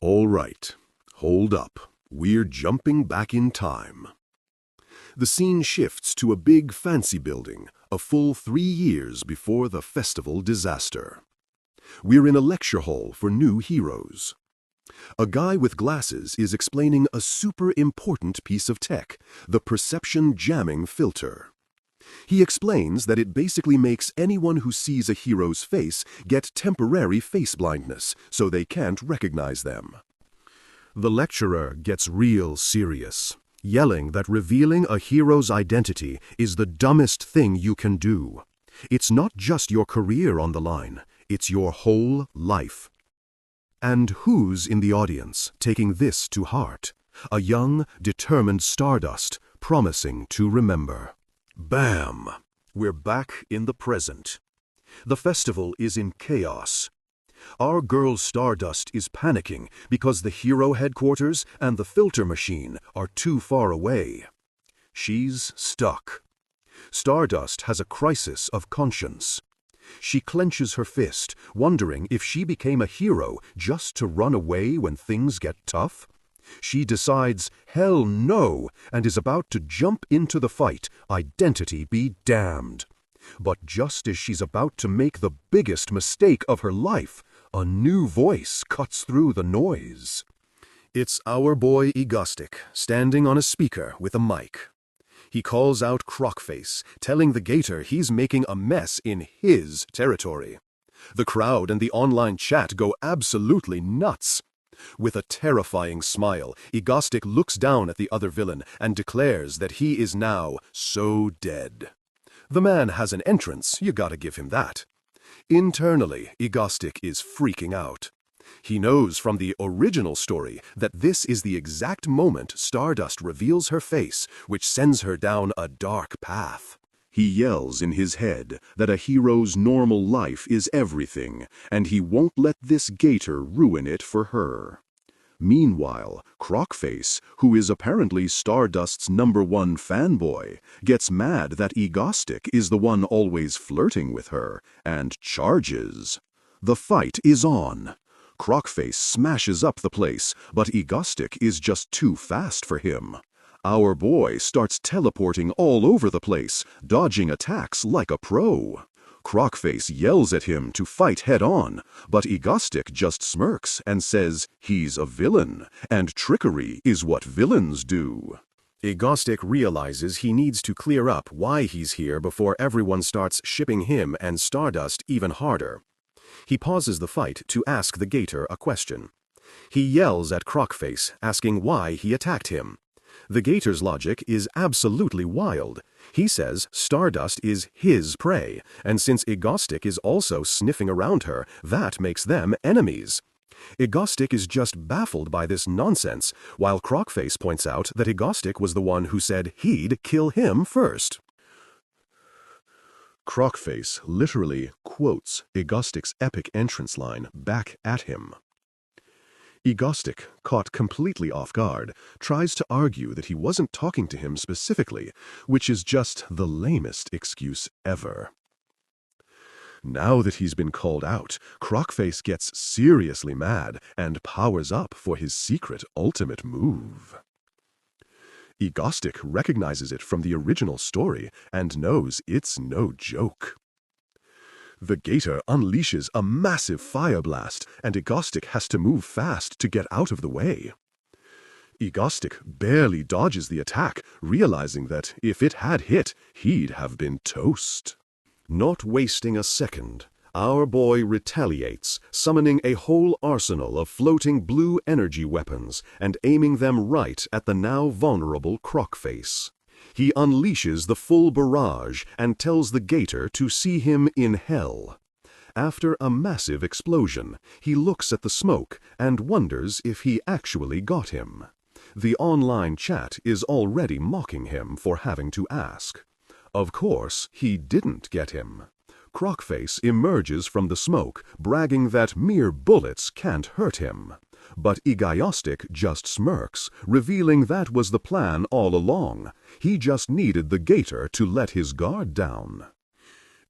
All right, hold up. We're jumping back in time. The scene shifts to a big fancy building, a full 3 years before the festival disaster. We're in a lecture hall for new heroes. A guy with glasses is explaining a super important piece of tech, the perception jamming filter. He explains that it basically makes anyone who sees a hero's face get temporary face blindness, so they can't recognize them. The lecturer gets real serious, yelling that revealing a hero's identity is the dumbest thing you can do. It's not just your career on the line, it's your whole life. And who's in the audience taking this to heart? A young, determined Stardust, promising to remember. Bam! We're back in the present. The festival is in chaos. Our girl Stardust is panicking because the hero headquarters and the filter machine are too far away. She's stuck. Stardust has a crisis of conscience. She clenches her fist, wondering if she became a hero just to run away when things get tough. She decides, hell no, and is about to jump into the fight, identity be damned. But just as she's about to make the biggest mistake of her life, a new voice cuts through the noise. It's our boy Egostic, standing on a speaker with a mic. He calls out Crockface, telling the Gator he's making a mess in his territory. The crowd and the online chat go absolutely nuts. With a terrifying smile, Egostic looks down at the other villain and declares that he is now so dead. The man has an entrance, you gotta give him that. Internally, Egostic is freaking out. He knows from the original story that this is the exact moment Stardust reveals her face, which sends her down a dark path. He yells in his head that a hero's normal life is everything, and he won't let this Gator ruin it for her. Meanwhile, Crockface, who is apparently Stardust's #1 fanboy, gets mad that Egostic is the one always flirting with her, and charges. The fight is on. Crockface smashes up the place, but Egostic is just too fast for him. Our boy starts teleporting all over the place, dodging attacks like a pro. Crockface yells at him to fight head-on, but Egostic just smirks and says he's a villain, and trickery is what villains do. Egostic realizes he needs to clear up why he's here before everyone starts shipping him and Stardust even harder. He pauses the fight to ask the Gator a question. He yells at Crockface, asking why he attacked him. The Gator's logic is absolutely wild. He says Stardust is his prey, and since Egostic is also sniffing around her, that makes them enemies. Egostic is just baffled by this nonsense, while Crockface points out that Egostic was the one who said he'd kill him first. Crockface literally quotes Egostic's epic entrance line back at him. Egostic, caught completely off guard, tries to argue that he wasn't talking to him specifically, which is just the lamest excuse ever. Now that he's been called out, Crockface gets seriously mad and powers up for his secret ultimate move. Egostic recognizes it from the original story and knows it's no joke. The Gator unleashes a massive fire blast, and Egostic has to move fast to get out of the way. Egostic barely dodges the attack, realizing that if it had hit, he'd have been toast. Not wasting a second, our boy retaliates, summoning a whole arsenal of floating blue energy weapons and aiming them right at the now vulnerable Crockface. He unleashes the full barrage and tells the Gator to see him in hell. After a massive explosion, he looks at the smoke and wonders if he actually got him. The online chat is already mocking him for having to ask. Of course, he didn't get him. Crockface emerges from the smoke, bragging that mere bullets can't hurt him. But Egostic just smirks, revealing that was the plan all along. He just needed the Gator to let his guard down.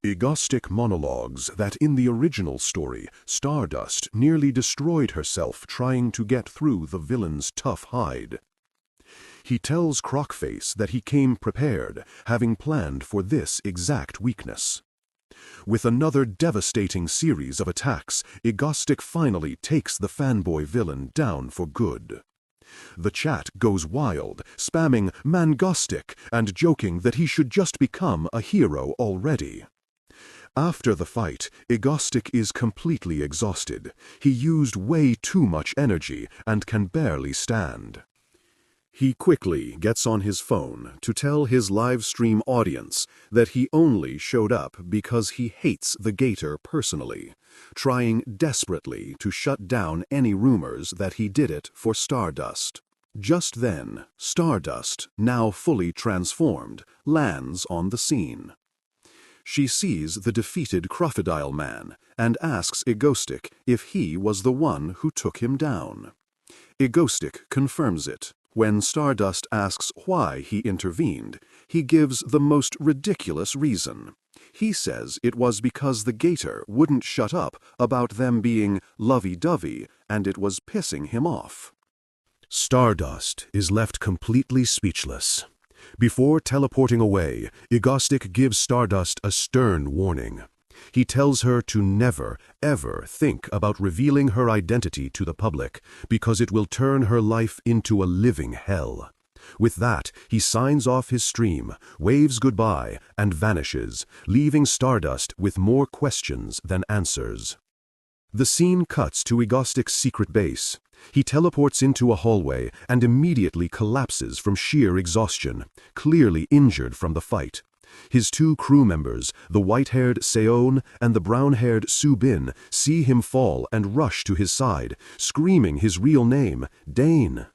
Egostic monologues that in the original story, Stardust nearly destroyed herself trying to get through the villain's tough hide. He tells Crockface that he came prepared, having planned for this exact weakness. With another devastating series of attacks, Egostic finally takes the Fanboy villain down for good. The chat goes wild, spamming Mangostic and joking that he should just become a hero already. After the fight, Egostic is completely exhausted. He used way too much energy and can barely stand. He quickly gets on his phone to tell his live stream audience that he only showed up because he hates the Gator personally, trying desperately to shut down any rumors that he did it for Stardust. Just then, Stardust, now fully transformed, lands on the scene. She sees the defeated Crocodile Man and asks Egostic if he was the one who took him down. Egostic confirms it. When Stardust asks why he intervened, he gives the most ridiculous reason. He says it was because the Gator wouldn't shut up about them being lovey-dovey and it was pissing him off. Stardust is left completely speechless. Before teleporting away, Egostic gives Stardust a stern warning. He tells her to never, ever think about revealing her identity to the public because it will turn her life into a living hell. With that, he signs off his stream, waves goodbye, and vanishes, leaving Stardust with more questions than answers. The scene cuts to Egostic's secret base. He teleports into a hallway and immediately collapses from sheer exhaustion, clearly injured from the fight. His two crew members, the white-haired Seo-eun and the brown-haired Soo-bin, see him fall and rush to his side, screaming his real name, Dain.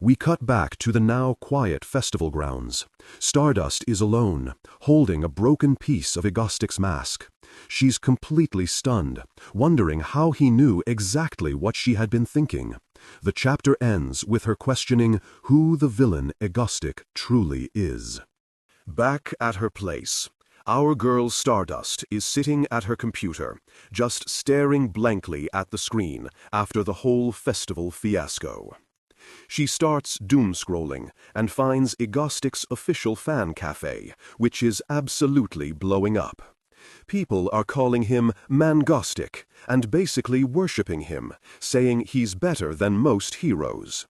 We cut back to the now quiet festival grounds. Stardust is alone, holding a broken piece of Egostic's mask. She's completely stunned, wondering how he knew exactly what she had been thinking. The chapter ends with her questioning who the villain Egostic truly is. Back at her place, our girl Stardust is sitting at her computer, just staring blankly at the screen after the whole festival fiasco. She starts doom-scrolling and finds Egostic's official fan cafe, which is absolutely blowing up. People are calling him Mangostic and basically worshipping him, saying he's better than most heroes.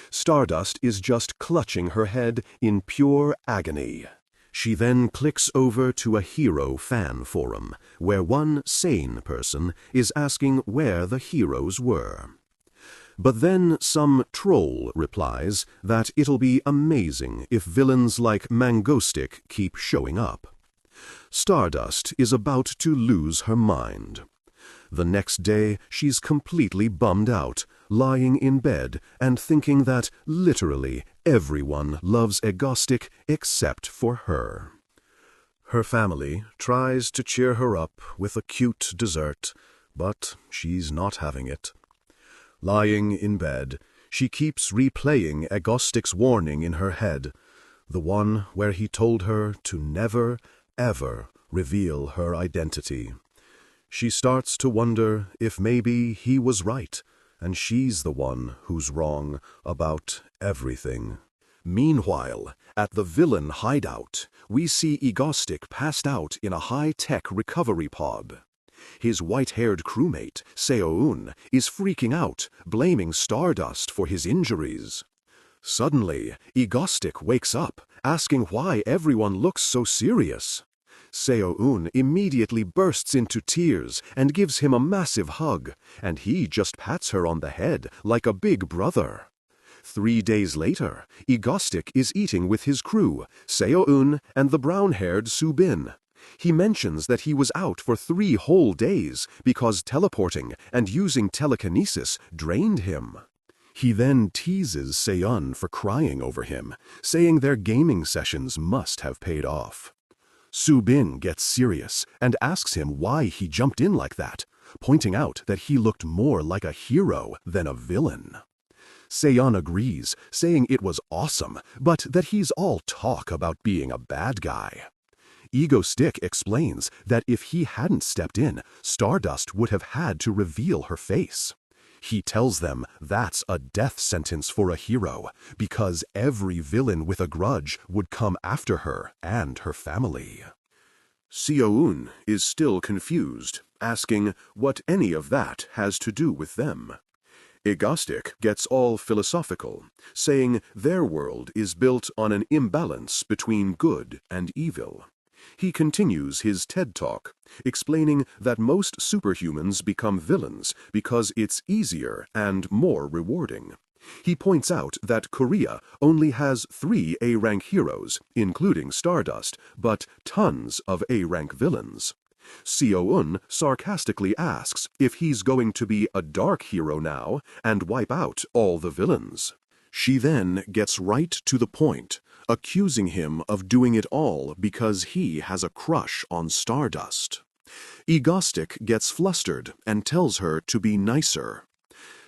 Stardust is just clutching her head in pure agony. She then clicks over to a hero fan forum, where one sane person is asking where the heroes were. But then some troll replies that it'll be amazing if villains like Mangostic keep showing up. Stardust is about to lose her mind. The next day, she's completely bummed out, lying in bed and thinking that literally everyone loves Egostic except for her. Her family tries to cheer her up with a cute dessert, but she's not having it. Lying in bed, she keeps replaying Egostic's warning in her head, the one where he told her to never, ever reveal her identity. She starts to wonder if maybe he was right, and she's the one who's wrong about everything. Meanwhile, at the villain hideout, we see Egostic passed out in a high-tech recovery pod. His white-haired crewmate, Seo-eun, is freaking out, blaming Stardust for his injuries. Suddenly, Egostic wakes up, asking why everyone looks so serious. Seo-eun immediately bursts into tears and gives him a massive hug, and he just pats her on the head like a big brother. 3 days later, Egostic is eating with his crew, Seo-eun and the brown-haired Soo-bin. He mentions that he was out for 3 whole days because teleporting and using telekinesis drained him. He then teases Seo-eun for crying over him, saying their gaming sessions must have paid off. Soo-bin gets serious and asks him why he jumped in like that, pointing out that he looked more like a hero than a villain. Seo-eun agrees, saying it was awesome, but that he's all talk about being a bad guy. Egostic explains that if he hadn't stepped in, Stardust would have had to reveal her face. He tells them that's a death sentence for a hero, because every villain with a grudge would come after her and her family. Seo-eun is still confused, asking what any of that has to do with them. Egostic gets all philosophical, saying their world is built on an imbalance between good and evil. He continues his TED Talk, explaining that most superhumans become villains because it's easier and more rewarding. He points out that Korea only has 3 A-rank heroes, including Stardust, but tons of A-rank villains. Seo-eun sarcastically asks if he's going to be a dark hero now and wipe out all the villains. She then gets right to the point, accusing him of doing it all because he has a crush on Stardust. Egostic gets flustered and tells her to be nicer.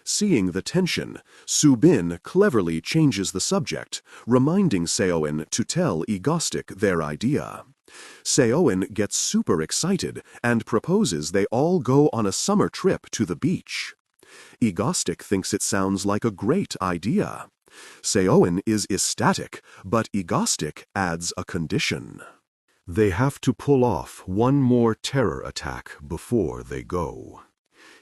Seeing the tension, Seo-bin cleverly changes the subject, reminding Seo-eun to tell Egostic their idea. Seo-eun gets super excited and proposes they all go on a summer trip to the beach. Egostic thinks it sounds like a great idea. Seo-eun is ecstatic, but Egostic adds a condition. They have to pull off one more terror attack before they go.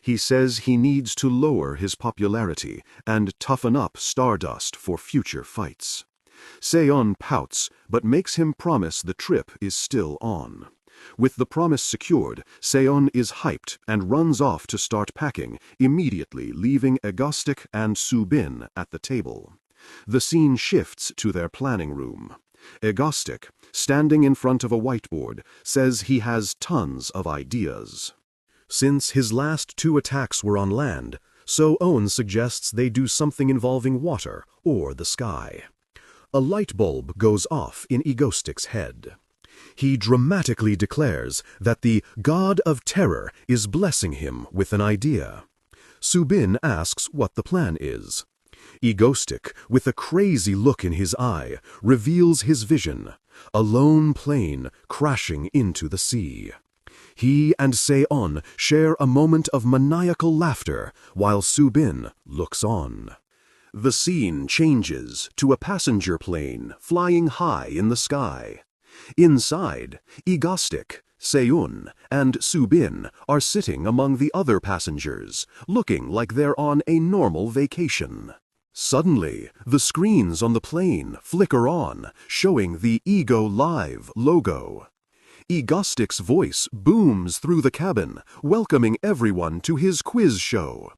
He says he needs to lower his popularity and toughen up Stardust for future fights. Seo-eun pouts, but makes him promise the trip is still on. With the promise secured, Seo-eun is hyped and runs off to start packing, immediately leaving Egostic and Seo-bin at the table. The scene shifts to their planning room. Egostic, standing in front of a whiteboard, says he has tons of ideas. Since his last 2 attacks were on land, Seo-eun suggests they do something involving water or the sky. A light bulb goes off in Egostic's head. He dramatically declares that the God of Terror is blessing him with an idea. Seo-bin asks what the plan is. Egostic, with a crazy look in his eye, reveals his vision: a lone plane crashing into the sea. He and Seo-eun share a moment of maniacal laughter while Seo-bin looks on. The scene changes to a passenger plane flying high in the sky. Inside, Egostic, Seo-eun, and Seo-bin are sitting among the other passengers, looking like they're on a normal vacation. Suddenly, the screens on the plane flicker on, showing the Ego Live logo. Egostic's voice booms through the cabin, welcoming everyone to his quiz show.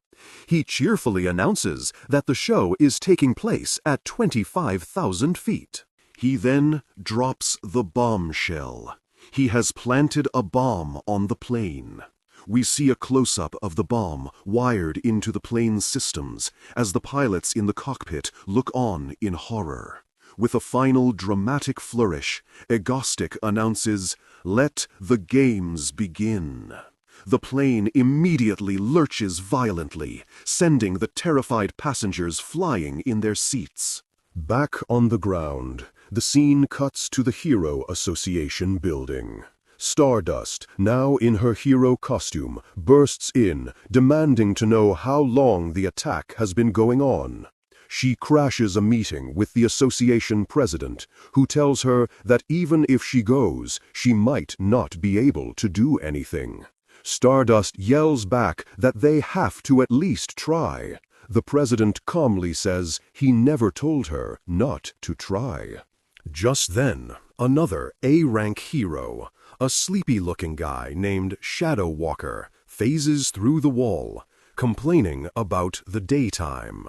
He cheerfully announces that the show is taking place at 25,000 feet. He then drops the bombshell. He has planted a bomb on the plane. We see a close-up of the bomb wired into the plane's systems as the pilots in the cockpit look on in horror. With a final dramatic flourish, Egostic announces, "Let the games begin." The plane immediately lurches violently, sending the terrified passengers flying in their seats. Back on the ground, the scene cuts to the Hero Association building. Stardust, now in her hero costume, bursts in, demanding to know how long the attack has been going on. She crashes a meeting with the association president, who tells her that even if she goes, she might not be able to do anything. Stardust yells back that they have to at least try. The president calmly says he never told her not to try. Just then, another A-rank hero, a sleepy-looking guy named Shadow Walker, phases through the wall, complaining about the daytime.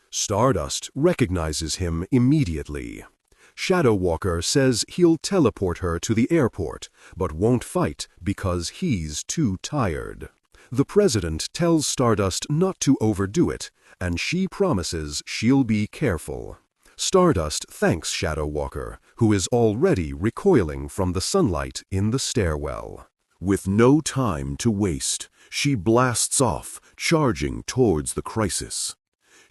Stardust recognizes him immediately. Shadow Walker says he'll teleport her to the airport, but won't fight because he's too tired. The president tells Stardust not to overdo it, and she promises she'll be careful. Stardust thanks Shadow Walker, who is already recoiling from the sunlight in the stairwell. With no time to waste, she blasts off, charging towards the crisis.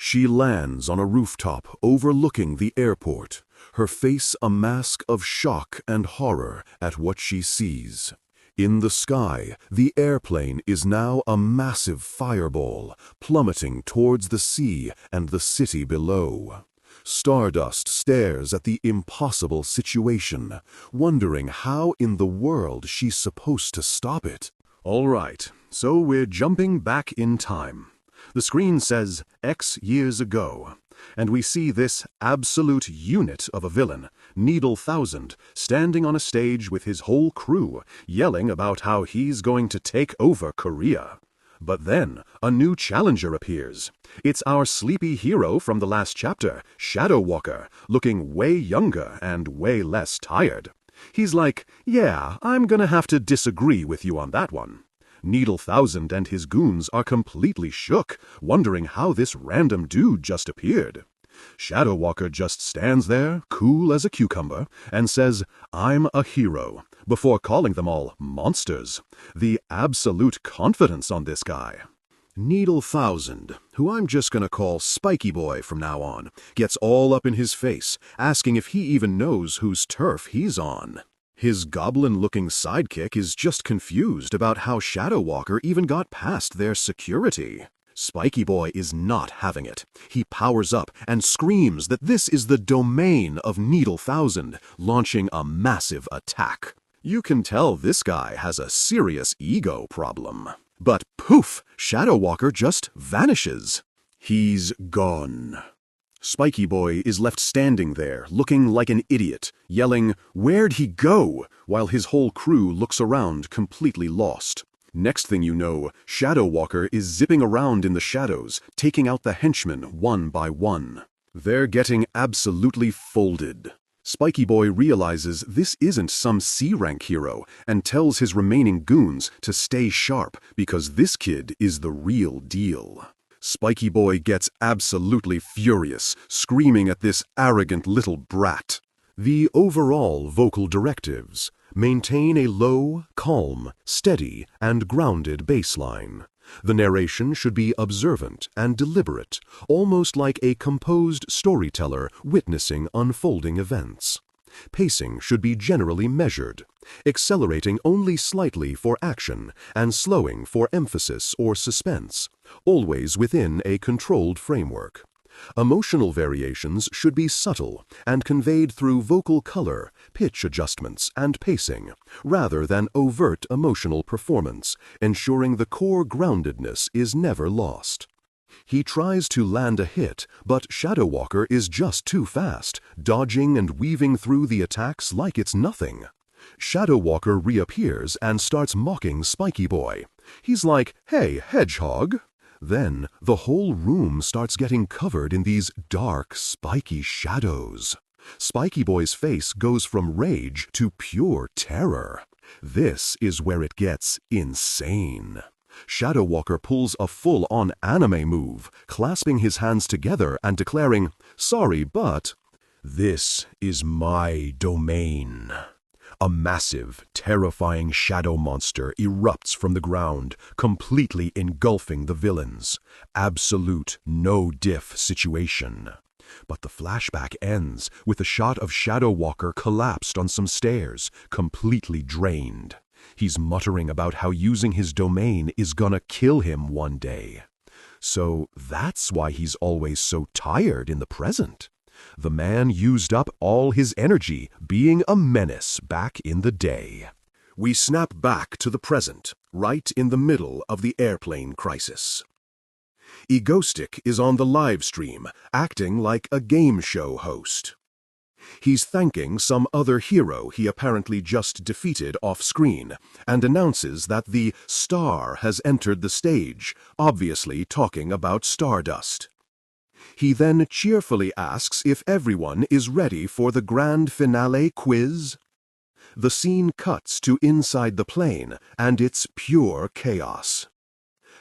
She lands on a rooftop overlooking the airport, her face a mask of shock and horror at what she sees. In the sky, the airplane is now a massive fireball, plummeting towards the sea and the city below. Stardust stares at the impossible situation, wondering how in the world she's supposed to stop it. All right, so we're jumping back in time. The screen says X years ago, and we see this absolute unit of a villain, Needle 1000, standing on a stage with his whole crew, yelling about how he's going to take over Korea. But then, a new challenger appears. It's our sleepy hero from the last chapter, Shadow Walker, looking way younger and way less tired. He's like, yeah, I'm gonna have to disagree with you on that one. Needle 1000 and his goons are completely shook, wondering how this random dude just appeared. Shadow Walker just stands there, cool as a cucumber, and says, "I'm a hero," before calling them all monsters. The absolute confidence on this guy. Needle 1000, who I'm just gonna call Spiky Boy from now on, gets all up in his face, asking if he even knows whose turf he's on. His goblin-looking sidekick is just confused about how Shadow Walker even got past their security. Spiky Boy is not having it. He powers up and screams that this is the domain of Needle 1000, launching a massive attack. You can tell this guy has a serious ego problem. But poof, Shadow Walker just vanishes. He's gone. Spiky Boy is left standing there, looking like an idiot, yelling, "Where'd he go?" while his whole crew looks around completely lost. Next thing you know, Shadow Walker is zipping around in the shadows, taking out the henchmen one by one. They're getting absolutely folded. Spiky Boy realizes this isn't some C-rank hero and tells his remaining goons to stay sharp because this kid is the real deal. Spiky Boy gets absolutely furious, screaming at this arrogant little brat. The overall vocal directives: maintain a low, calm, steady, and grounded baseline. The narration should be observant and deliberate, almost like a composed storyteller witnessing unfolding events. Pacing should be generally measured, accelerating only slightly for action and slowing for emphasis or suspense, always within a controlled framework. Emotional variations should be subtle and conveyed through vocal color, pitch adjustments, and pacing, rather than overt emotional performance, ensuring the core groundedness is never lost. He tries to land a hit, but Shadow Walker is just too fast, dodging and weaving through the attacks like it's nothing. Shadow Walker reappears and starts mocking Spiky Boy. He's like, "Hey, hedgehog." Then the whole room starts getting covered in these dark, spiky shadows. Spiky Boy's face goes from rage to pure terror. This is where it gets insane. Shadow Walker pulls a full-on anime move, clasping his hands together and declaring, "Sorry, but this is my domain." A massive, terrifying shadow monster erupts from the ground, completely engulfing the villains. Absolute no-diff situation. But the flashback ends with a shot of Shadow Walker collapsed on some stairs, completely drained. He's muttering about how using his domain is gonna kill him one day. So that's why he's always so tired in the present. The man used up all his energy being a menace back in the day. We snap back to the present, right in the middle of the airplane crisis. Egostic is on the live stream, acting like a game show host. He's thanking some other hero he apparently just defeated off-screen, and announces that the star has entered the stage, obviously talking about Stardust. He then cheerfully asks if everyone is ready for the grand finale quiz. The scene cuts to inside the plane, and it's pure chaos.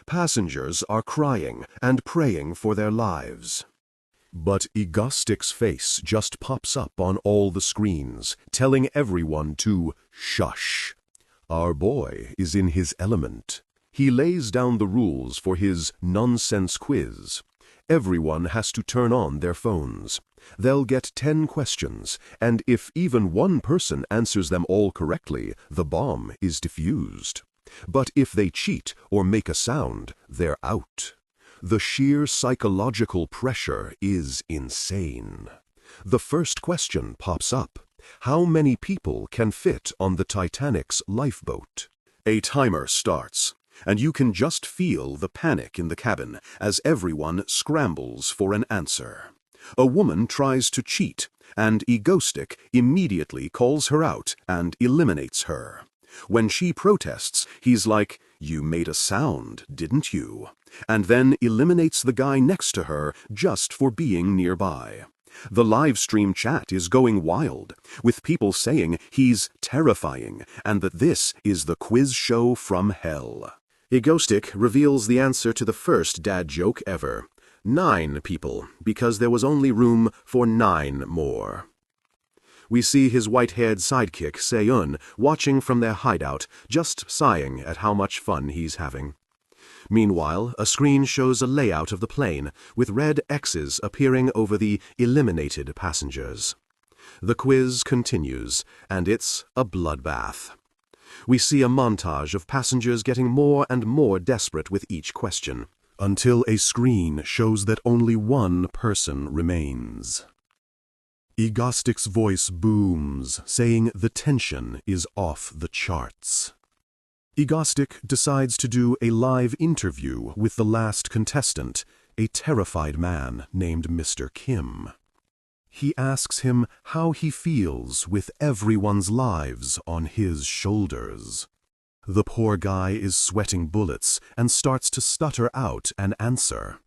Passengers are crying and praying for their lives. But Egostic's face just pops up on all the screens, telling everyone to shush. Our boy is in his element. He lays down the rules for his nonsense quiz. Everyone has to turn on their phones. They'll get 10 questions, and if even one person answers them all correctly, the bomb is defused. But if they cheat or make a sound, they're out. The sheer psychological pressure is insane. The first question pops up. How many people can fit on the Titanic's lifeboat? A timer starts, and you can just feel the panic in the cabin as everyone scrambles for an answer. A woman tries to cheat, and Egostic immediately calls her out and eliminates her. When she protests, he's like, "You made a sound, didn't you?" and then eliminates the guy next to her just for being nearby. The live stream chat is going wild, with people saying he's terrifying and that this is the quiz show from hell. Egostic reveals the answer to the first dad joke ever. 9 people, because there was only room for 9 more. We see his white-haired sidekick, Seo-eun, watching from their hideout, just sighing at how much fun he's having. Meanwhile, a screen shows a layout of the plane, with red X's appearing over the eliminated passengers. The quiz continues, and it's a bloodbath. We see a montage of passengers getting more and more desperate with each question, until a screen shows that only one person remains. Egostic's voice booms, saying the tension is off the charts. Egostic decides to do a live interview with the last contestant, a terrified man named Mr. Kim. He asks him how he feels with everyone's lives on his shoulders. The poor guy is sweating bullets and starts to stutter out an answer.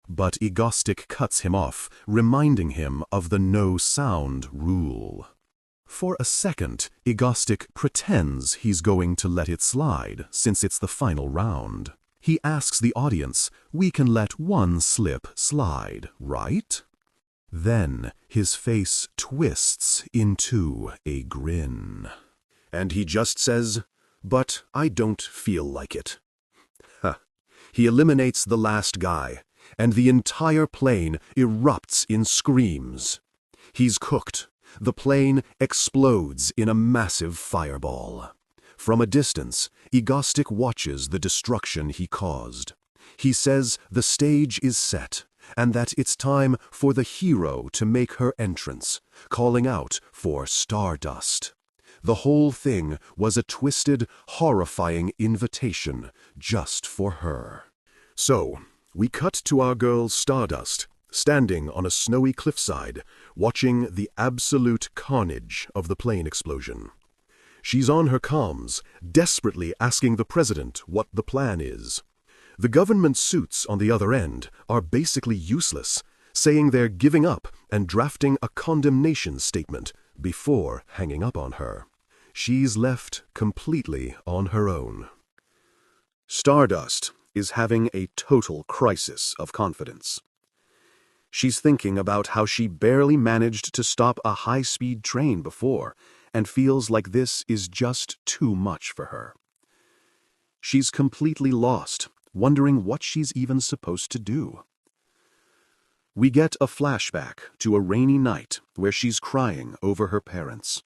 But Egostic cuts him off, reminding him of the no-sound rule. For a second, Egostic pretends he's going to let it slide, since it's the final round. He asks the audience, "We can let one slip slide, right?" Then his face twists into a grin. And he just says, "But I don't feel like it." He eliminates the last guy, and the entire plane erupts in screams. He's cooked. The plane explodes in a massive fireball. From a distance, Egostic watches the destruction he caused. He says the stage is set, and that it's time for the hero to make her entrance, calling out for Stardust. The whole thing was a twisted, horrifying invitation just for her. So, we cut to our girl Stardust, standing on a snowy cliffside, watching the absolute carnage of the plane explosion. She's on her comms, desperately asking the president what the plan is. The government suits on the other end are basically useless, saying they're giving up and drafting a condemnation statement before hanging up on her. She's left completely on her own. Stardust is having a total crisis of confidence. She's thinking about how she barely managed to stop a high-speed train before and feels like this is just too much for her. She's completely lost, wondering what she's even supposed to do. We get a flashback to a rainy night where she's crying over her parents.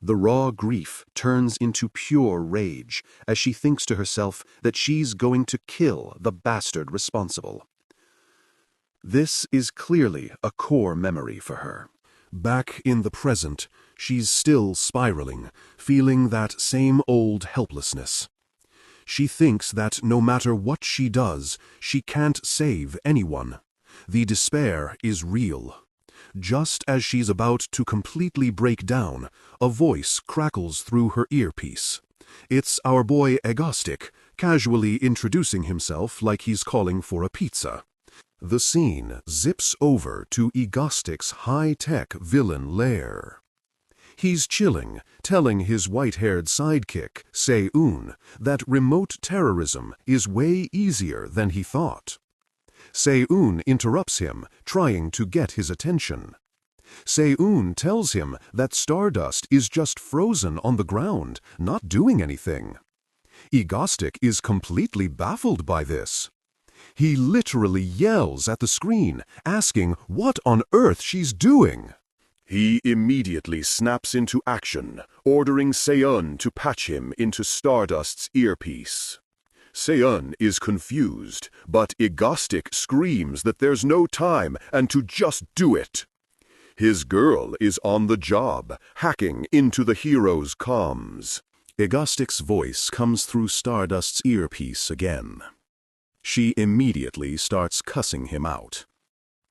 The raw grief turns into pure rage as she thinks to herself that she's going to kill the bastard responsible. This is clearly a core memory for her. Back in the present, she's still spiraling, feeling that same old helplessness. She thinks that no matter what she does, she can't save anyone. The despair is real. Just as she's about to completely break down, a voice crackles through her earpiece. It's our boy Egostic, casually introducing himself like he's calling for a pizza. The scene zips over to Egostic's high-tech villain lair. He's chilling, telling his white-haired sidekick, Seo-eun, that remote terrorism is way easier than he thought. Seo-eun interrupts him, trying to get his attention. Seo-eun tells him that Stardust is just frozen on the ground, not doing anything. Egostic is completely baffled by this. He literally yells at the screen, asking what on earth she's doing. He immediately snaps into action, ordering Seo-eun to patch him into Stardust's earpiece. Seo-eun is confused, but Egostic screams that there's no time and to just do it. His girl is on the job, hacking into the hero's comms. Egostic's voice comes through Stardust's earpiece again. She immediately starts cussing him out.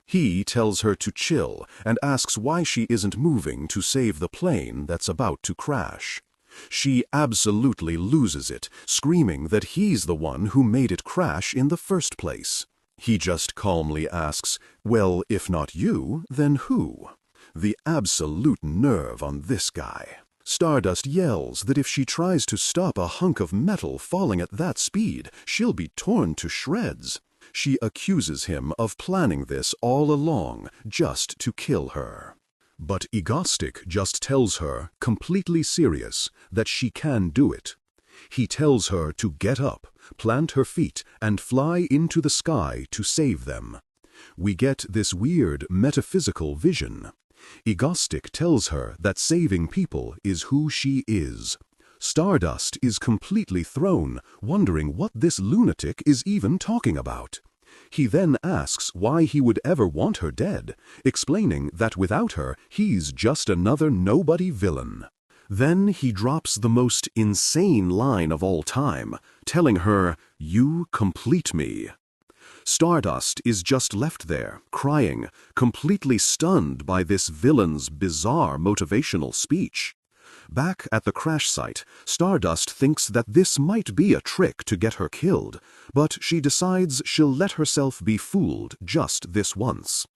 He tells her to chill and asks why she isn't moving to save the plane that's about to crash. She absolutely loses it, screaming that he's the one who made it crash in the first place. He just calmly asks, well, if not you, then who? The absolute nerve on this guy. Stardust yells that if she tries to stop a hunk of metal falling at that speed, she'll be torn to shreds. She accuses him of planning this all along just to kill her. But Egostic just tells her, completely serious, that she can do it. He tells her to get up, plant her feet, and fly into the sky to save them. We get this weird metaphysical vision. Egostic tells her that saving people is who she is. Stardust is completely thrown, wondering what this lunatic is even talking about. He then asks why he would ever want her dead, explaining that without her, he's just another nobody villain. Then he drops the most insane line of all time, telling her, "You complete me." Stardust is just left there, crying, completely stunned by this villain's bizarre motivational speech. Back at the crash site, Stardust thinks that this might be a trick to get her killed, but she decides she'll let herself be fooled just this once.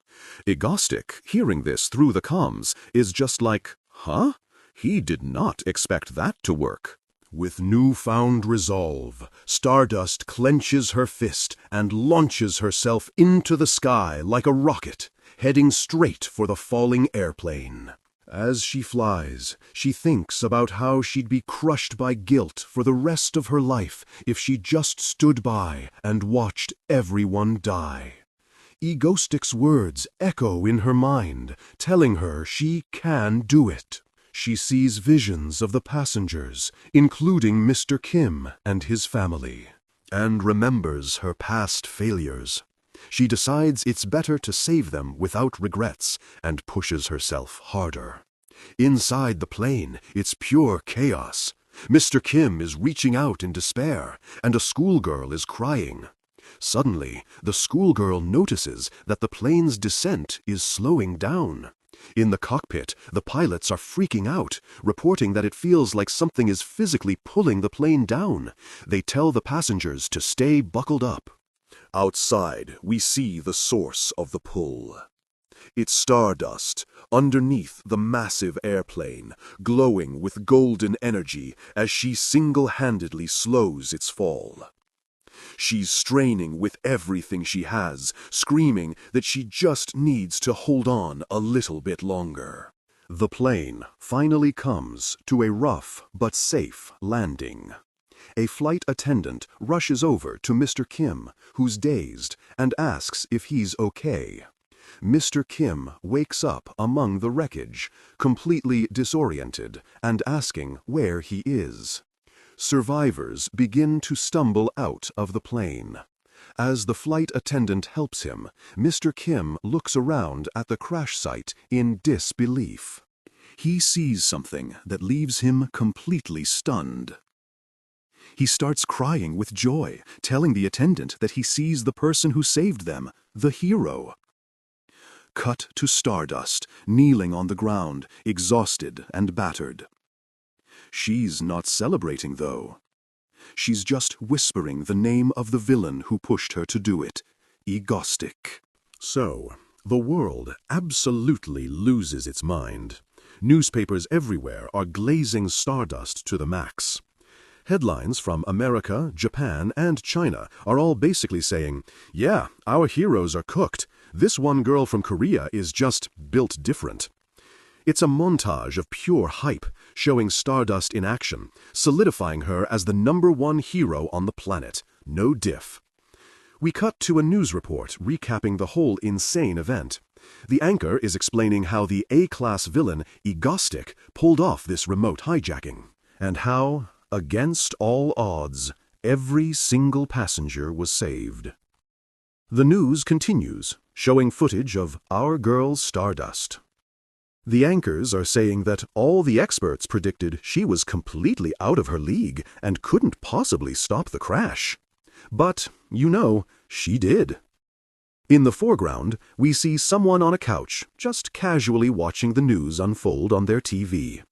Egostic, hearing this through the comms, is just like, huh? He did not expect that to work. With newfound resolve, Stardust clenches her fist and launches herself into the sky like a rocket, heading straight for the falling airplane. As she flies, she thinks about how she'd be crushed by guilt for the rest of her life if she just stood by and watched everyone die. Egostic's words echo in her mind, telling her she can do it. She sees visions of the passengers, including Mr. Kim and his family, and remembers her past failures. She decides it's better to save them without regrets and pushes herself harder. Inside the plane, it's pure chaos. Mr. Kim is reaching out in despair, and a schoolgirl is crying. Suddenly, the schoolgirl notices that the plane's descent is slowing down. In the cockpit, the pilots are freaking out, reporting that it feels like something is physically pulling the plane down. They tell the passengers to stay buckled up. Outside, we see the source of the pull. It's Stardust, underneath the massive airplane, glowing with golden energy as she single-handedly slows its fall. She's straining with everything she has, screaming that she just needs to hold on a little bit longer. The plane finally comes to a rough but safe landing. A flight attendant rushes over to Mr. Kim, who's dazed, and asks if he's okay. Mr. Kim wakes up among the wreckage, completely disoriented, and asking where he is. Survivors begin to stumble out of the plane. As the flight attendant helps him, Mr. Kim looks around at the crash site in disbelief. He sees something that leaves him completely stunned. He starts crying with joy, telling the attendant that he sees the person who saved them, the hero. Cut to Stardust, kneeling on the ground, exhausted and battered. She's not celebrating, though. She's just whispering the name of the villain who pushed her to do it, Egostic. So, the world absolutely loses its mind. Newspapers everywhere are glazing Stardust to the max. Headlines from America, Japan, and China are all basically saying, yeah, our heroes are cooked. This one girl from Korea is just built different. It's a montage of pure hype, showing Stardust in action, solidifying her as the #1 hero on the planet, no diff. We cut to a news report recapping the whole insane event. The anchor is explaining how the A-class villain Egostic pulled off this remote hijacking, and how, against all odds, every single passenger was saved. The news continues, showing footage of our girl Stardust. The anchors are saying that all the experts predicted she was completely out of her league and couldn't possibly stop the crash. But, she did. In the foreground, we see someone on a couch, just casually watching the news unfold on their TV.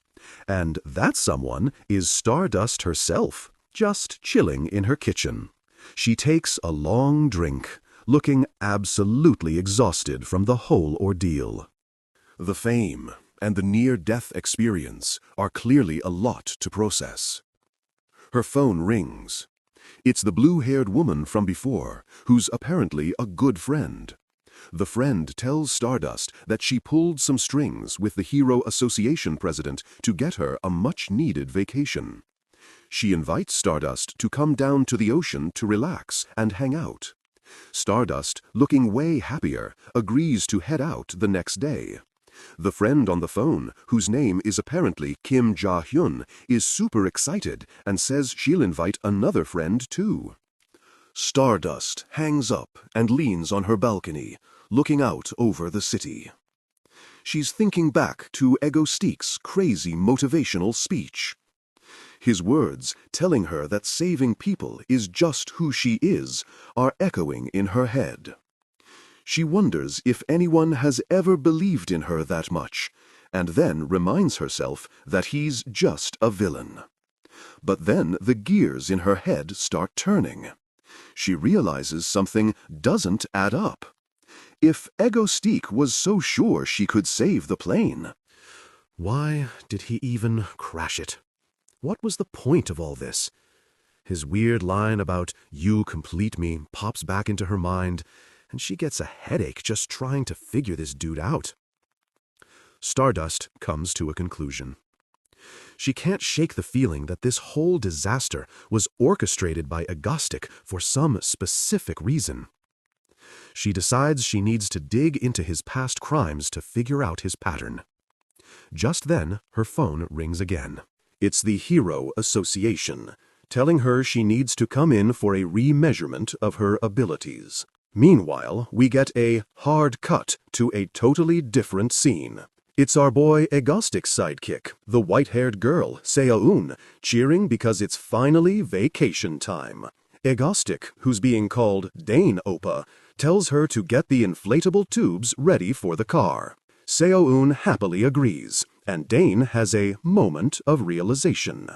And that someone is Stardust herself, just chilling in her kitchen. She takes a long drink, looking absolutely exhausted from the whole ordeal. The fame and the near-death experience are clearly a lot to process. Her phone rings. It's the blue-haired woman from before, who's apparently a good friend. The friend tells Stardust that she pulled some strings with the Hero Association president to get her a much-needed vacation. She invites Stardust to come down to the ocean to relax and hang out. Stardust, looking way happier, agrees to head out the next day. The friend on the phone, whose name is apparently Kim Dain, is super excited and says she'll invite another friend too. Stardust hangs up and leans on her balcony, looking out over the city. She's thinking back to Egostic's crazy motivational speech. His words, telling her that saving people is just who she is, are echoing in her head. She wonders if anyone has ever believed in her that much, and then reminds herself that he's just a villain. But then the gears in her head start turning. She realizes something doesn't add up. If Egostic was so sure she could save the plane, why did he even crash it? What was the point of all this? His weird line about "you complete me" pops back into her mind, and she gets a headache just trying to figure this dude out. Stardust comes to a conclusion. She can't shake the feeling that this whole disaster was orchestrated by Egostic for some specific reason. She decides she needs to dig into his past crimes to figure out his pattern. Just then, her phone rings again. It's the Hero Association, telling her she needs to come in for a remeasurement of her abilities. Meanwhile, we get a hard cut to a totally different scene. It's our boy Egostic's sidekick, the white-haired girl, Seo-eun, cheering because it's finally vacation time. Egostic, who's being called Dain Oppa, tells her to get the inflatable tubes ready for the car. Seo-eun happily agrees, and Dain has a moment of realization.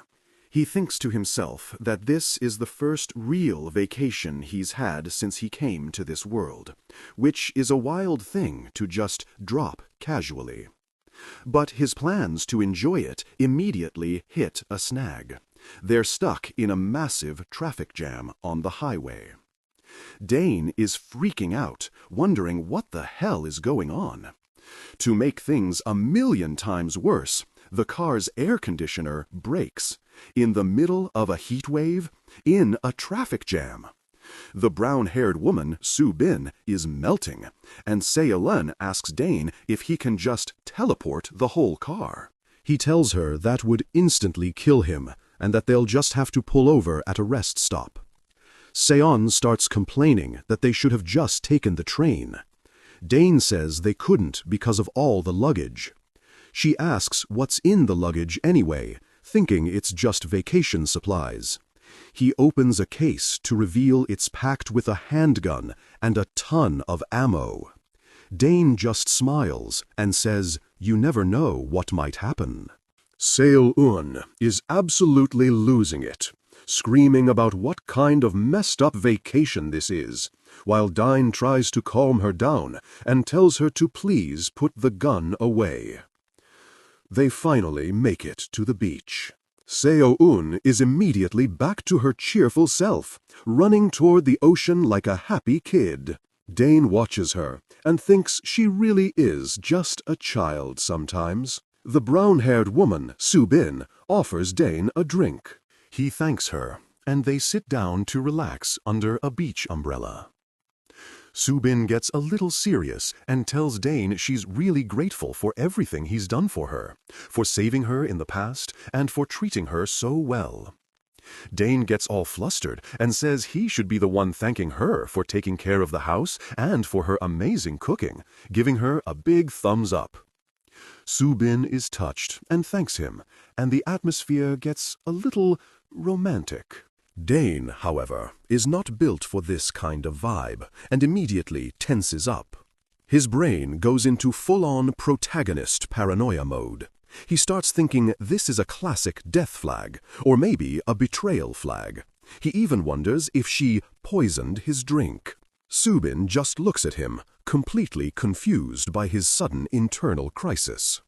He thinks to himself that this is the first real vacation he's had since he came to this world, which is a wild thing to just drop casually. But his plans to enjoy it immediately hit a snag. They're stuck in a massive traffic jam on the highway. Dain is freaking out, wondering what the hell is going on. To make things 1,000,000 times worse, the car's air conditioner breaks, in the middle of a heat wave, in a traffic jam. The brown-haired woman, Seo-eun, is melting, and Seo-eun asks Dain if he can just teleport the whole car. He tells her that would instantly kill him, and that they'll just have to pull over at a rest stop. Seo-eun starts complaining that they should have just taken the train. Dain says they couldn't because of all the luggage. She asks what's in the luggage anyway, thinking it's just vacation supplies. He opens a case to reveal it's packed with a handgun and a ton of ammo. Dain just smiles and says, "You never know what might happen." Seo-eun is absolutely losing it, screaming about what kind of messed up vacation this is, while Dain tries to calm her down and tells her to please put the gun away. They finally make it to the beach. Seo-eun is immediately back to her cheerful self, running toward the ocean like a happy kid. Dain watches her and thinks she really is just a child sometimes. The brown-haired woman, Seo-eun, offers Dain a drink. He thanks her, and they sit down to relax under a beach umbrella. Seo-eun gets a little serious and tells Dain she's really grateful for everything he's done for her, for saving her in the past and for treating her so well. Dain gets all flustered and says he should be the one thanking her for taking care of the house and for her amazing cooking, giving her a big thumbs up. Seo-eun is touched and thanks him, and the atmosphere gets a little romantic. Dain, however, is not built for this kind of vibe and immediately tenses up. His brain goes into full-on protagonist paranoia mode. He starts thinking this is a classic death flag, or maybe a betrayal flag. He even wonders if she poisoned his drink. Seo-eun just looks at him, completely confused by his sudden internal crisis.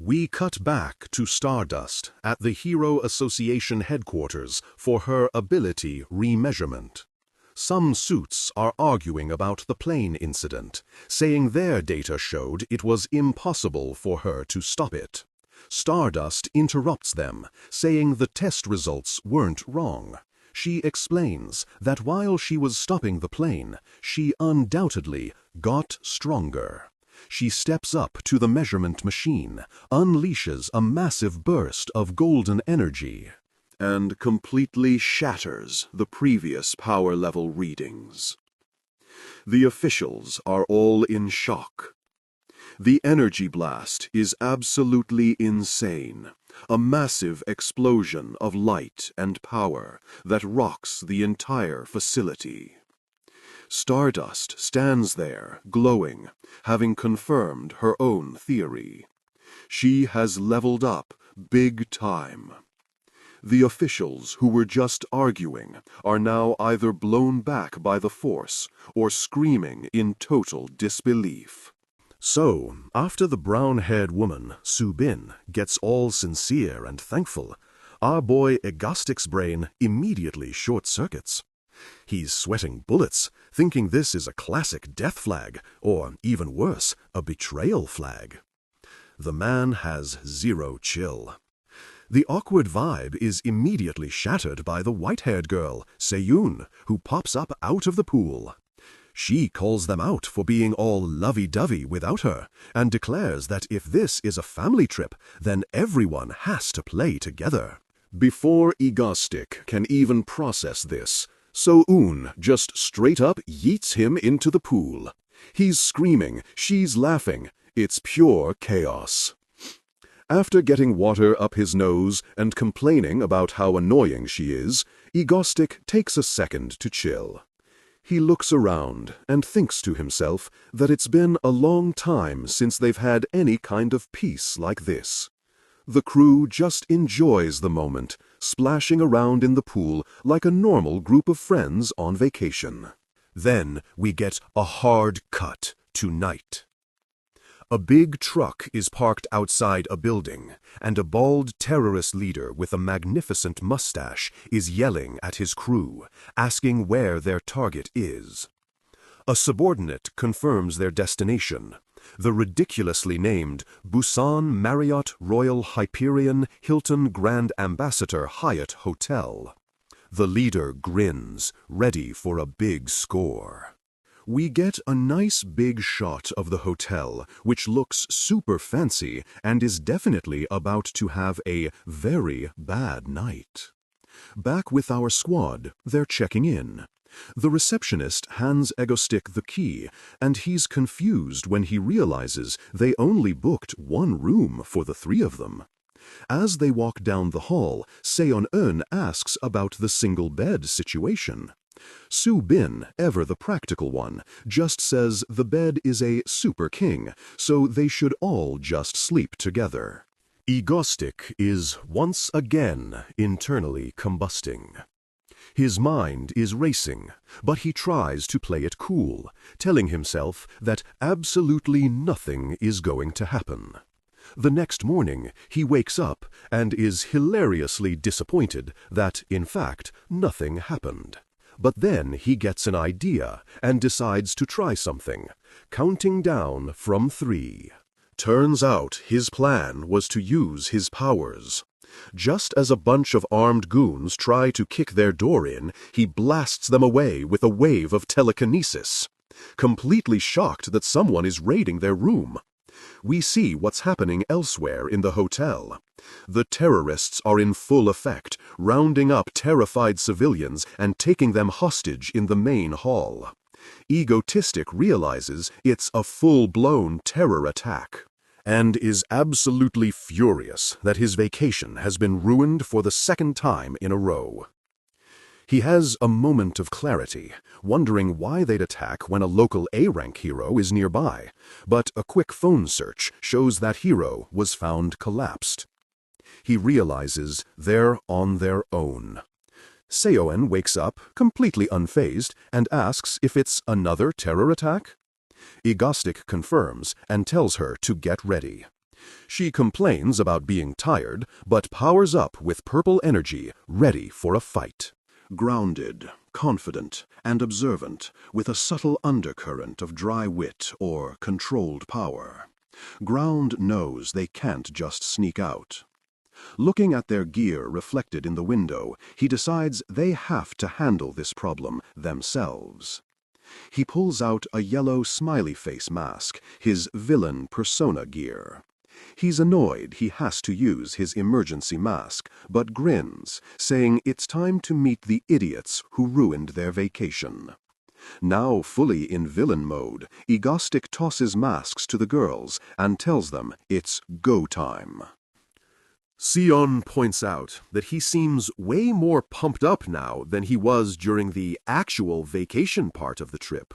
We cut back to Stardust at the Hero Association headquarters for her ability remeasurement. Some suits are arguing about the plane incident, saying their data showed it was impossible for her to stop it. Stardust interrupts them, saying the test results weren't wrong. She explains that while she was stopping the plane, she undoubtedly got stronger. She steps up to the measurement machine, unleashes a massive burst of golden energy, and completely shatters the previous power level readings. The officials are all in shock. The energy blast is absolutely insane, a massive explosion of light and power that rocks the entire facility. Stardust stands there, glowing, having confirmed her own theory. She has leveled up big time. The officials who were just arguing are now either blown back by the force or screaming in total disbelief. So, after the brown-haired woman, Seo-eun, gets all sincere and thankful, our boy Egostic's brain immediately short-circuits. He's sweating bullets, thinking this is a classic death flag, or even worse, a betrayal flag. The man has zero chill. The awkward vibe is immediately shattered by the white-haired girl, Seo-eun, who pops up out of the pool. She calls them out for being all lovey-dovey without her, and declares that if this is a family trip, then everyone has to play together. Before Egostic can even process this, Seo-eun just straight up yeets him into the pool. He's screaming, she's laughing, it's pure chaos. After getting water up his nose and complaining about how annoying she is, Egostic takes a second to chill. He looks around and thinks to himself that it's been a long time since they've had any kind of peace like this. The crew just enjoys the moment, splashing around in the pool like a normal group of friends on vacation. Then we get a hard cut to night. A big truck is parked outside a building, and a bald terrorist leader with a magnificent mustache is yelling at his crew, asking where their target is. A subordinate confirms their destination, the ridiculously named Busan Marriott Royal Hyperion Hilton Grand Ambassador Hyatt Hotel. The leader grins, ready for a big score. We get a nice big shot of the hotel, which looks super fancy and is definitely about to have a very bad night. Back with our squad, they're checking in. The receptionist hands Egostic the key, and he's confused when he realizes they only booked one room for the three of them. As they walk down the hall, Seo-eun asks about the single bed situation. Seo-eun, ever the practical one, just says the bed is a super king, so they should all just sleep together. Egostic is once again internally combusting. His mind is racing, but he tries to play it cool, telling himself that absolutely nothing is going to happen. The next morning, he wakes up and is hilariously disappointed that, in fact, nothing happened. But then he gets an idea and decides to try something, counting down from 3. Turns out his plan was to use his powers. Just as a bunch of armed goons try to kick their door in, he blasts them away with a wave of telekinesis. completely shocked that someone is raiding their room. We see what's happening elsewhere in the hotel. The terrorists are in full effect, rounding up terrified civilians and taking them hostage in the main hall. Egostic realizes it's a full-blown terror attack, and is absolutely furious that his vacation has been ruined for the second time in a row. He has a moment of clarity, wondering why they'd attack when a local A-rank hero is nearby, but a quick phone search shows that hero was found collapsed. He realizes they're on their own. Seo-eun wakes up, completely unfazed, and asks if it's another terror attack. Egostic confirms and tells her to get ready. She complains about being tired, but powers up with purple energy, ready for a fight. Grounded, confident, and observant, with a subtle undercurrent of dry wit or controlled power. Ground knows they can't just sneak out. Looking at their gear reflected in the window, he decides they have to handle this problem themselves. He pulls out a yellow smiley face mask, his villain persona gear. He's annoyed he has to use his emergency mask, but grins, saying it's time to meet the idiots who ruined their vacation. Now fully in villain mode, Egostic tosses masks to the girls and tells them it's go time. Seo-eun points out that he seems way more pumped up now than he was during the actual vacation part of the trip.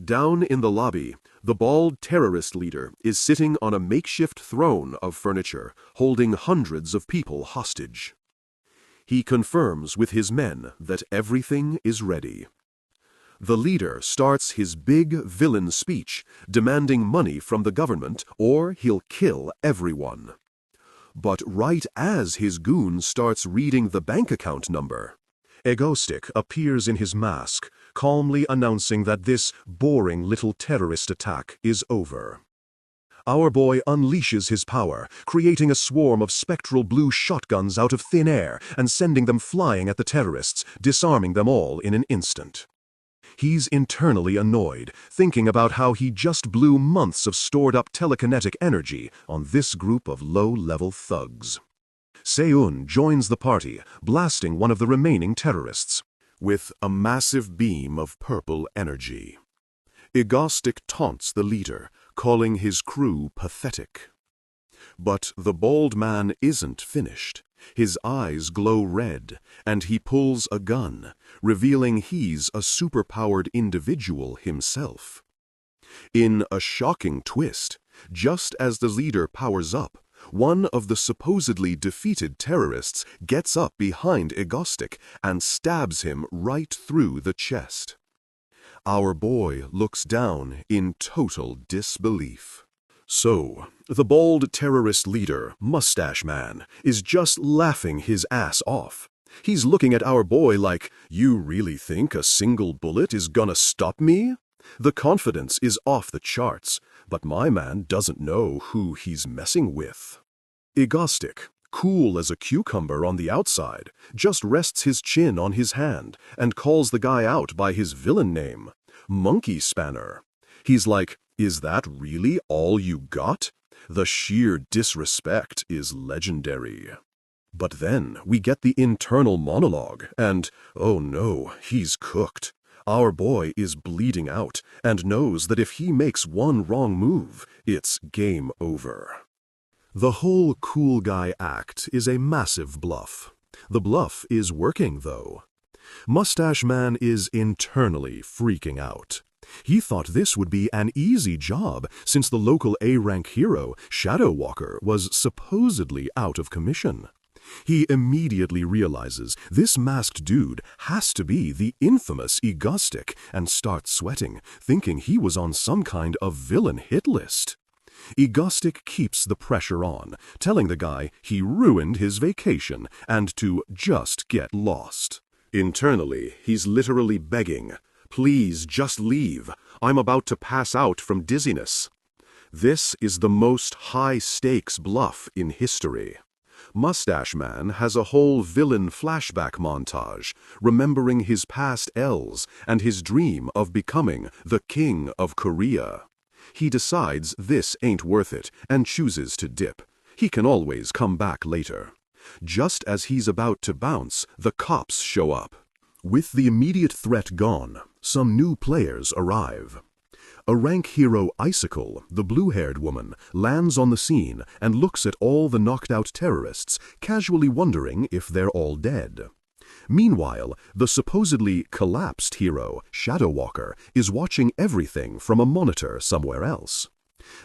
Down in the lobby, the bald terrorist leader is sitting on a makeshift throne of furniture, holding hundreds of people hostage. He confirms with his men that everything is ready. The leader starts his big villain speech, demanding money from the government or he'll kill everyone. But right as his goon starts reading the bank account number, Egostic appears in his mask, calmly announcing that this boring little terrorist attack is over. Our boy unleashes his power, creating a swarm of spectral blue shotguns out of thin air and sending them flying at the terrorists, disarming them all in an instant. He's internally annoyed, thinking about how he just blew months of stored-up telekinetic energy on this group of low-level thugs. Seo-eun joins the party, blasting one of the remaining terrorists with a massive beam of purple energy. Egostic taunts the leader, calling his crew pathetic. But the bald man isn't finished. His eyes glow red, and he pulls a gun, revealing he's a superpowered individual himself. In a shocking twist, just as the leader powers up, one of the supposedly defeated terrorists gets up behind Egostic and stabs him right through the chest. Our boy looks down in total disbelief. So, the bald terrorist leader, Mustache Man, is just laughing his ass off. He's looking at our boy like, "You really think a single bullet is gonna stop me?" The confidence is off the charts, but my man doesn't know who he's messing with. Egostic, cool as a cucumber on the outside, just rests his chin on his hand and calls the guy out by his villain name, Monkey Spanner. He's like, "Is that really all you got?" The sheer disrespect is legendary. But then we get the internal monologue, and, oh no, he's cooked. Our boy is bleeding out, and knows that if he makes one wrong move, it's game over. The whole cool guy act is a massive bluff. The bluff is working, though. Mustache Man is internally freaking out. He thought this would be an easy job since the local A-rank hero, Shadow Walker, was supposedly out of commission. He immediately realizes this masked dude has to be the infamous Egostic and starts sweating, thinking he was on some kind of villain hit list. Egostic keeps the pressure on, telling the guy he ruined his vacation and to just get lost. Internally, he's literally begging, "Please just leave. I'm about to pass out from dizziness." This is the most high-stakes bluff in history. Mustache Man has a whole villain flashback montage, remembering his past L's and his dream of becoming the King of Korea. He decides this ain't worth it and chooses to dip. He can always come back later. Just as he's about to bounce, the cops show up. With the immediate threat gone, some new players arrive. A rank hero, Icicle, the blue-haired woman, lands on the scene and looks at all the knocked-out terrorists, casually wondering if they're all dead. Meanwhile, the supposedly collapsed hero, Shadow Walker, is watching everything from a monitor somewhere else.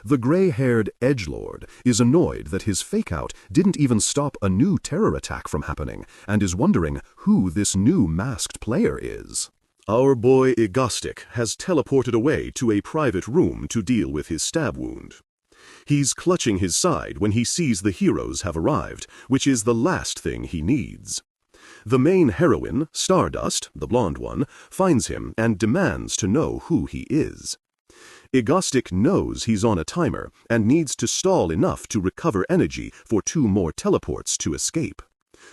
The gray-haired edgelord is annoyed that his fake-out didn't even stop a new terror attack from happening and is wondering who this new masked player is. Our boy Egostic has teleported away to a private room to deal with his stab wound. He's clutching his side when he sees the heroes have arrived, which is the last thing he needs. The main heroine, Stardust, the blonde one, finds him and demands to know who he is. Egostic knows he's on a timer and needs to stall enough to recover energy for 2 more teleports to escape.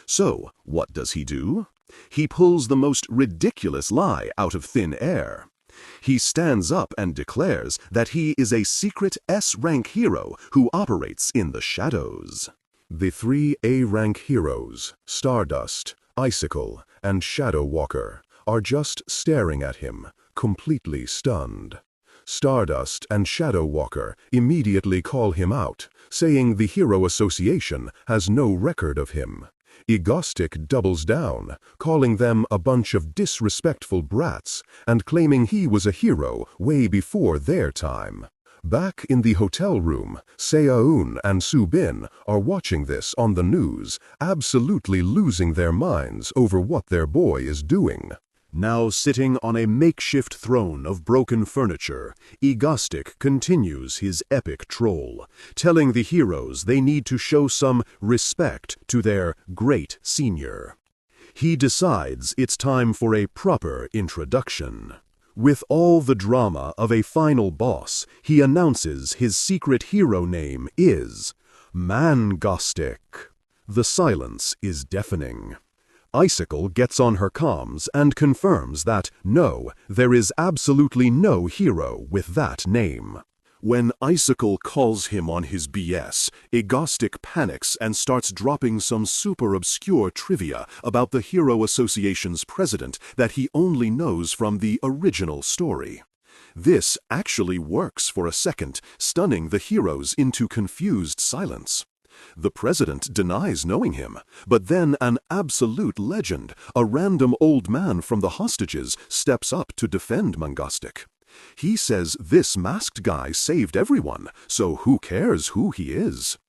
So, what does he do? He pulls the most ridiculous lie out of thin air. He stands up and declares that he is a secret S-rank hero who operates in the shadows. The 3 A-rank heroes, Stardust, Icicle, and Shadow Walker, are just staring at him, completely stunned. Stardust and Shadow Walker immediately call him out, saying the Hero Association has no record of him. Egostic doubles down, calling them a bunch of disrespectful brats and claiming he was a hero way before their time. Back in the hotel room, Seo-eun and Soo-bin are watching this on the news, absolutely losing their minds over what their boy is doing. Now sitting on a makeshift throne of broken furniture, Egostic continues his epic troll, telling the heroes they need to show some respect to their great senior. He decides it's time for a proper introduction. With all the drama of a final boss, he announces his secret hero name is Mangostic. The silence is deafening. Icicle gets on her comms and confirms that, no, there is absolutely no hero with that name. When Icicle calls him on his BS, Egostic panics and starts dropping some super obscure trivia about the Hero Association's president that he only knows from the original story. This actually works for a second, stunning the heroes into confused silence. The president denies knowing him, but then an absolute legend, a random old man from the hostages, steps up to defend Mangostic. He says this masked guy saved everyone, so who cares who he is?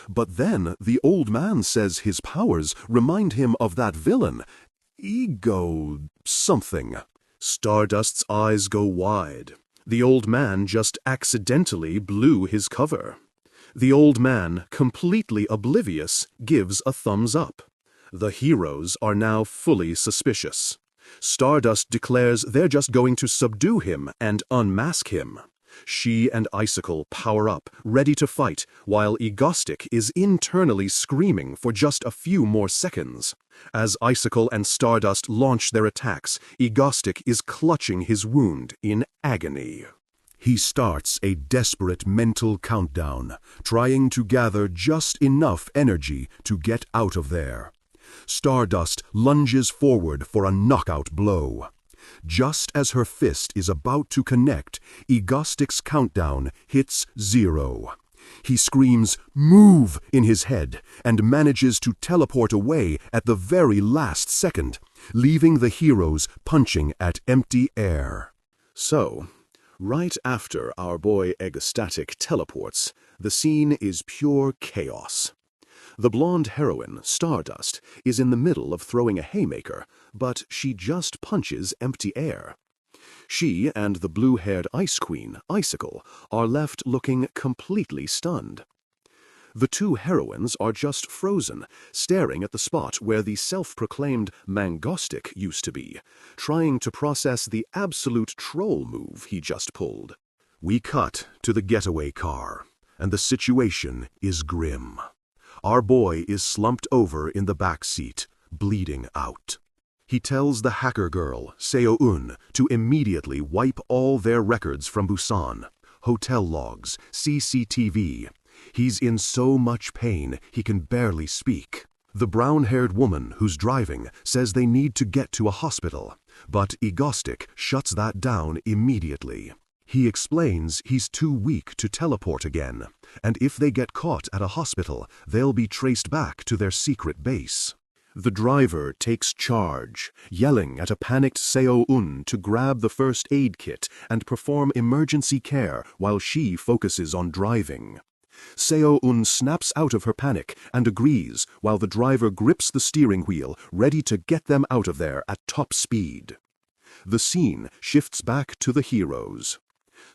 But then the old man says his powers remind him of that villain, Ego something. Stardust's eyes go wide. The old man just accidentally blew his cover. The old man, completely oblivious, gives a thumbs up. The heroes are now fully suspicious. Stardust declares they're just going to subdue him and unmask him. She and Icicle power up, ready to fight, while Egostic is internally screaming for just a few more seconds. As Icicle and Stardust launch their attacks, Egostic is clutching his wound in agony. He starts a desperate mental countdown, trying to gather just enough energy to get out of there. Stardust lunges forward for a knockout blow. Just as her fist is about to connect, Egostic's countdown hits 0. He screams, "Move!" in his head and manages to teleport away at the very last second, leaving the heroes punching at empty air. So, right after our boy Egostic teleports, the scene is pure chaos. The blonde heroine, Stardust, is in the middle of throwing a haymaker, but she just punches empty air. She and the blue-haired Ice Queen, Icicle, are left looking completely stunned. The two heroines are just frozen, staring at the spot where the self-proclaimed Mangostic used to be, trying to process the absolute troll move he just pulled. We cut to the getaway car, and the situation is grim. Our boy is slumped over in the back seat, bleeding out. He tells the hacker girl, Seo-eun, to immediately wipe all their records from Busan, hotel logs, CCTV. He's in so much pain he can barely speak. The brown-haired woman who's driving says they need to get to a hospital, but Egostic shuts that down immediately. He explains he's too weak to teleport again, and if they get caught at a hospital, they'll be traced back to their secret base. The driver takes charge, yelling at a panicked Seo-eun to grab the first aid kit and perform emergency care while she focuses on driving. Seo-eun snaps out of her panic and agrees while the driver grips the steering wheel, ready to get them out of there at top speed. The scene shifts back to the heroes.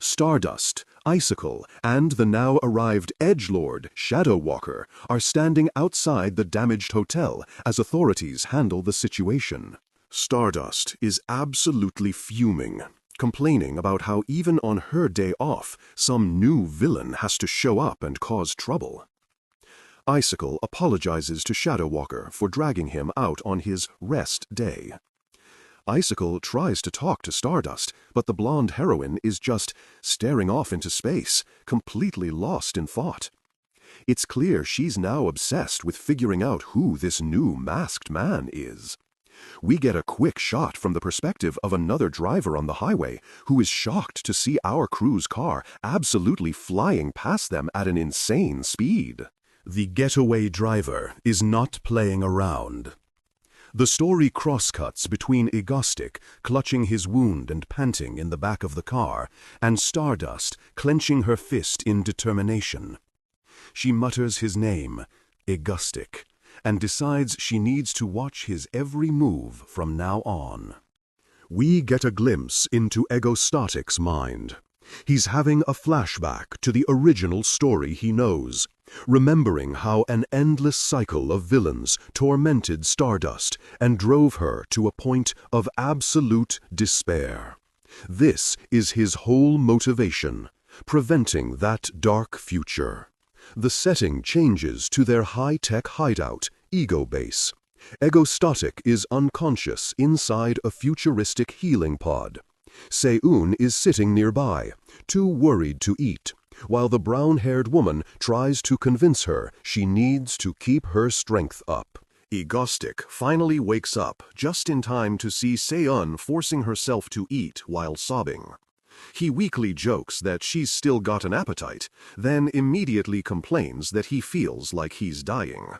Stardust, Icicle, and the now-arrived edgelord, Shadow Walker, are standing outside the damaged hotel as authorities handle the situation. Stardust is absolutely fuming, complaining about how even on her day off, some new villain has to show up and cause trouble. Icicle apologizes to Shadow Walker for dragging him out on his rest day. Icicle tries to talk to Stardust, but the blonde heroine is just staring off into space, completely lost in thought. It's clear she's now obsessed with figuring out who this new masked man is. We get a quick shot from the perspective of another driver on the highway who is shocked to see our crew's car absolutely flying past them at an insane speed. The getaway driver is not playing around. The story crosscuts between Egostic, clutching his wound and panting in the back of the car, and Stardust, clenching her fist in determination. She mutters his name, Egostic, and decides she needs to watch his every move from now on. We get a glimpse into Egostic's mind. He's having a flashback to the original story he knows, remembering how an endless cycle of villains tormented Stardust and drove her to a point of absolute despair. This is his whole motivation, preventing that dark future. The setting changes to their high-tech hideout, Ego Base. Egostic is unconscious inside a futuristic healing pod. Seo-eun is sitting nearby, too worried to eat, while the brown-haired woman tries to convince her she needs to keep her strength up. Egostic finally wakes up just in time to see Seo-eun forcing herself to eat while sobbing. He weakly jokes that she's still got an appetite, then immediately complains that he feels like he's dying.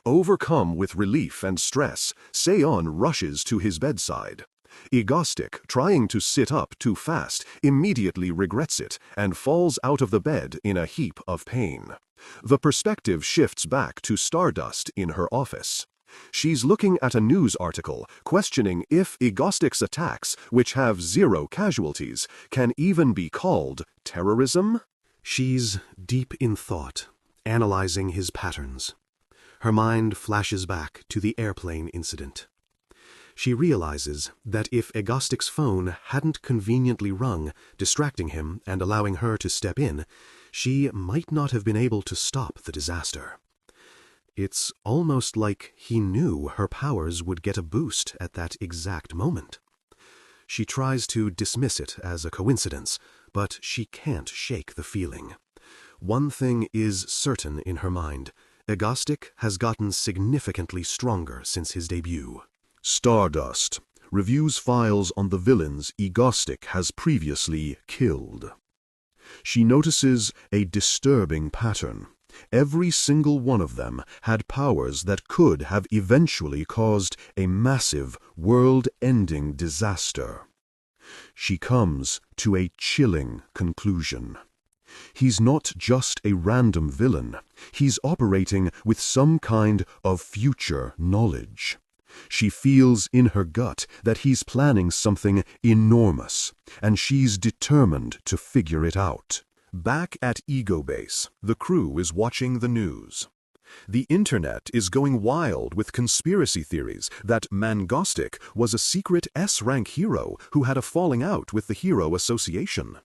Overcome with relief and stress, Seo-eun rushes to his bedside. Egostic, trying to sit up too fast, immediately regrets it and falls out of the bed in a heap of pain. The perspective shifts back to Stardust in her office. She's looking at a news article, questioning if Egostic's attacks, which have 0 casualties, can even be called terrorism? She's deep in thought, analyzing his patterns. Her mind flashes back to the airplane incident. She realizes that if Egostic's phone hadn't conveniently rung, distracting him and allowing her to step in, she might not have been able to stop the disaster. It's almost like he knew her powers would get a boost at that exact moment. She tries to dismiss it as a coincidence, but she can't shake the feeling. One thing is certain in her mind: Egostic has gotten significantly stronger since his debut. Stardust reviews files on the villains Egostic has previously killed. She notices a disturbing pattern. Every single one of them had powers that could have eventually caused a massive, world-ending disaster. She comes to a chilling conclusion. He's not just a random villain. He's operating with some kind of future knowledge. She feels in her gut that he's planning something enormous, and she's determined to figure it out. Back at Ego Base, the crew is watching the news. The internet is going wild with conspiracy theories that Mangostic was a secret S-rank hero who had a falling out with the Hero Association.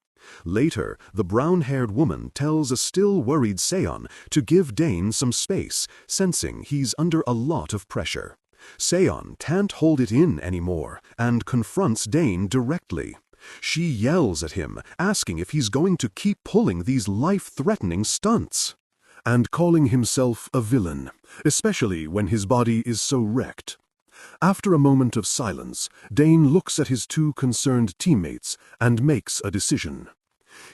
Later, the brown-haired woman tells a still worried Seo-eun to give Dain some space, sensing he's under a lot of pressure. Seo-eun can't hold it in anymore and confronts Dain directly. She yells at him, asking if he's going to keep pulling these life-threatening stunts, and calling himself a villain, especially when his body is so wrecked. After a moment of silence, Dain looks at his two concerned teammates and makes a decision.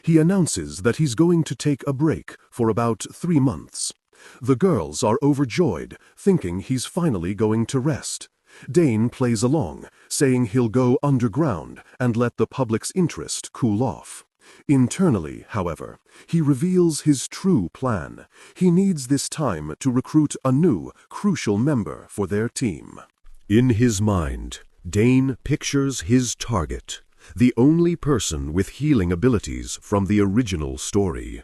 He announces that he's going to take a break for about 3 months. The girls are overjoyed, thinking he's finally going to rest. Dain plays along, saying he'll go underground and let the public's interest cool off. Internally, however, he reveals his true plan. He needs this time to recruit a new, crucial member for their team. In his mind, Dain pictures his target, the only person with healing abilities from the original story.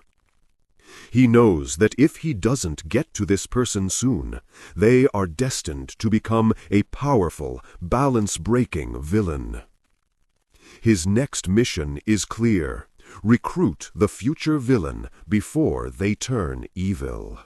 He knows that if he doesn't get to this person soon, they are destined to become a powerful, balance-breaking villain. His next mission is clear: recruit the future villain before they turn evil.